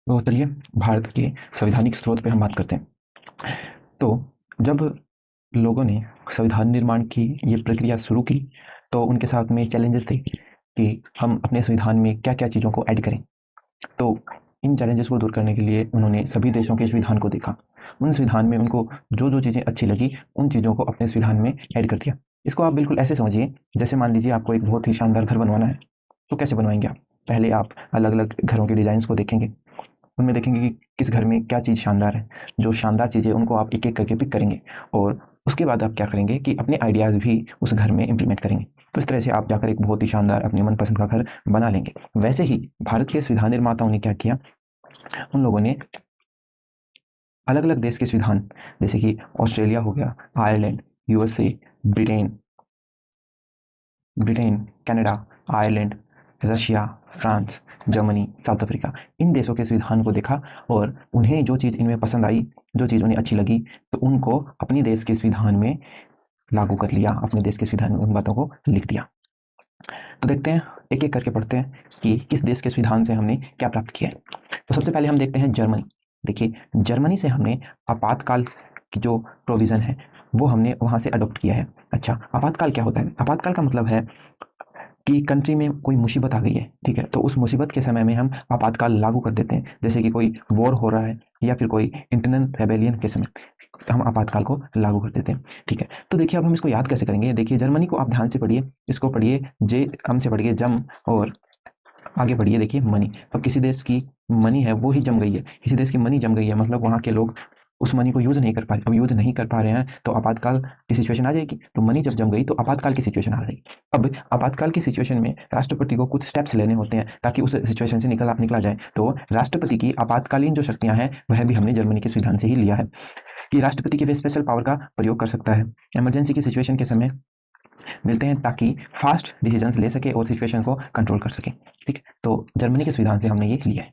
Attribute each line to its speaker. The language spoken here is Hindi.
Speaker 1: तो चलिए भारत के संवैधानिक स्रोत पे हम बात करते हैं। तो जब लोगों ने संविधान निर्माण की ये प्रक्रिया शुरू की तो उनके साथ में चैलेंजेस थे कि हम अपने संविधान में क्या-क्या चीज़ों को ऐड करें। तो इन चैलेंजेस को दूर करने के लिए उन्होंने सभी देशों के संविधान को देखा। उन संविधान में उनको जो-जो चीज़ें अच्छी लगी, उन चीज़ों को अपने संविधान में ऐड कर दिया। इसको आप बिल्कुल ऐसे समझिए, जैसे मान लीजिए आपको एक बहुत ही शानदार घर बनवाना है, तो कैसे बनवाएँगे आप? पहले आप अलग-अलग घरों के डिज़ाइन्स को देखेंगे। उनमें देखेंगे कि किस घर में क्या चीज़ शानदार है। जो शानदार चीज़ है उनको आप एक-एक करके पिक करेंगे और उसके बाद आप क्या करेंगे कि अपने आइडियाज़ भी उस घर में इम्प्लीमेंट करेंगे। तो इस तरह से आप जाकर एक बहुत ही शानदार अपने मनपसंद का घर बना लेंगे। वैसे ही भारत के संविधान निर्माताओं ने क्या किया, उन लोगों ने अलग-अलग देश के संविधान जैसे कि ऑस्ट्रेलिया हो गया, Ireland, USA, Britain Britain, Canada, Ireland, Russia, France, Germany, South Africa, इन देशों के संविधान को देखा और उन्हें जो चीज़ इनमें पसंद आई, जो चीज़ उन्हें अच्छी लगी, तो उनको अपने देश के संविधान में लागू कर लिया, अपने देश के संविधान में उन बातों को लिख दिया। तो देखते हैं, एक-एक करके पढ़ते हैं कि किस देश के संविधान से हमने क्या प्राप्त किया है। तो सबसे पहले हम देखते हैं जर्मनी। देखिए, जर्मनी से हमने आपातकाल की जो प्रोविज़न है, वो हमने वहाँ से अडॉप्ट किया है। अच्छा, आपातकाल क्या होता है? आपातकाल का मतलब है कि कंट्री में कोई मुसीबत आ गई है, ठीक है? तो उस मुसीबत के समय में हम आपातकाल लागू कर देते हैं। जैसे कि कोई वॉर हो रहा है या फिर कोई इंटरनल रेबेलियन के समय, तो हम आपातकाल को लागू कर देते हैं, ठीक है? तो देखिए अब हम इसको याद कैसे करेंगे? देखिए जर्मनी को आप ध्यान से पढ़िए, इसको पढ़िए एम से पढ़िए जम और आगे बढ़िए देखिए मनी। अब किसी देश की मनी है वो ही जम गई है, किसी देश की मनी जम गई है मतलब वहाँ के लोग उस मनी को यूज़ नहीं कर पा रहे। अब यूज़ नहीं कर पा रहे हैं तो आपातकाल की सिचुएशन आ जाएगी। तो मनी जब जम गई तो आपातकाल की सिचुएशन आ गई। अब आपातकाल की सिचुएशन में राष्ट्रपति को कुछ स्टेप्स लेने होते हैं ताकि उस सिचुएशन से निकला जाए। तो राष्ट्रपति की आपातकालीन जो शक्तियाँ हैं वह भी हमने जर्मनी के संविधान से ही लिया है कि राष्ट्रपति के वे स्पेशल पावर का प्रयोग कर सकता है। इमरजेंसी की सिचुएशन के समय मिलते हैं ताकि फास्ट डिसीजंस ले सके और सिचुएशन को कंट्रोल कर सके। ठीक है? तो जर्मनी के संविधान से हमने ये लिया है।